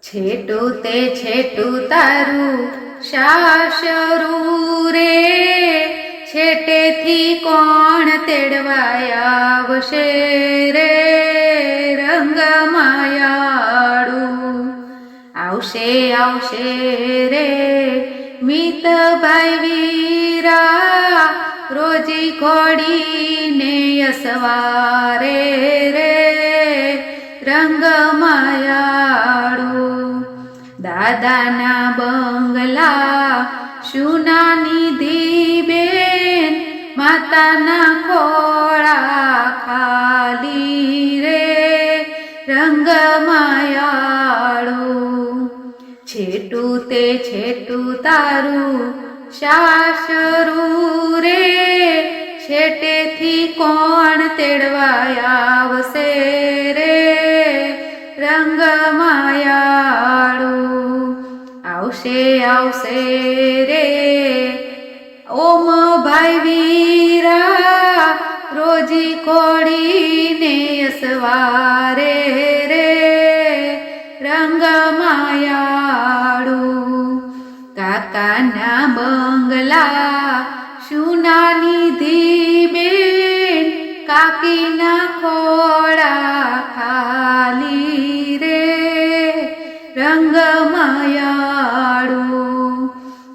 છેટું તે છેટું તારું શાસરું રે, છેટેથી કોણ તેડવાય આવશે રે રંગમાયાળું. આવશે આવશે રે મિતભાઈ વીરા, રોજી ઘોડીને અસવારે રે રંગમાયાળું. દાદાના બંગલા શુના નિધિ બેન, માતાના ખોળા ખાલી રે રંગમાયાળું. છેટું તે છેટું તારું શાસરું રે, છેટેથી કોણ તેડવાય આવશે રે રંગમાયાળું. આવશે આવશે રે ઓમ ભાઈ વીરા, રોજી કોડીને અસવારે રે રંગમાયાળું. કાકાના બંગલા શુના નિધિ બેન, કાકીના ખોળા ખાલી રે રંગમાયાળું.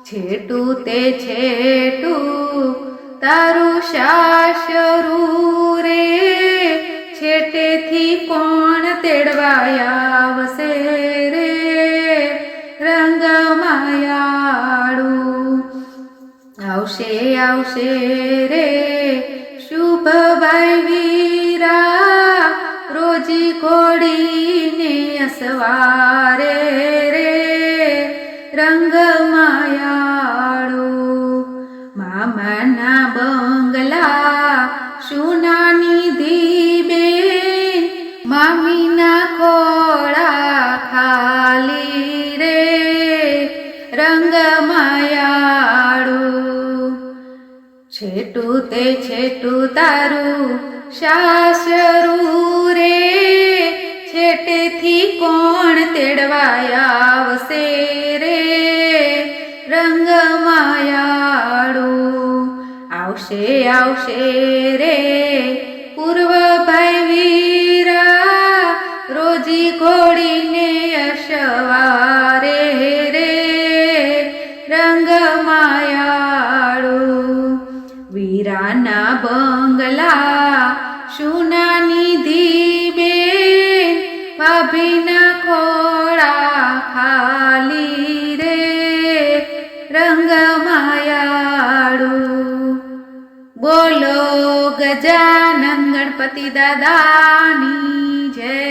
છેટું તે છેટું તારું શાસરું રે, છેટેથી કોણ તેડવાય આવશે રે રંગમાયાળું. આવશે આવશે રે શુભભાઈ વીરા, રોજી ઘોડીને અસવારે રે રંગમાયાળું. મામાના બંગલા શુના નિધિ બેન, મામીના ખોળા ખાલી રે રંગમાયાળું. છેટું તે છેટું તારું શાસરું રે, છેટેથી કોણ તેડવાય આવશે રે રંગમાયાળું. આવશે આવશે રે પૂર્વભાઈ વીરા, રોજી ઘોડીને અસવારે રે રંગમાયાળું. વીરાના બંગલા શુના નિધિ બેન, ભાભીના ખોળા ખાલી રે રંગમાયાળું. બોલો ગજાનન ગણપતિ દાદાની જય,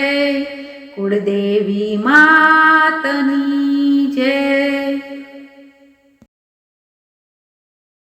કુળદેવી માતની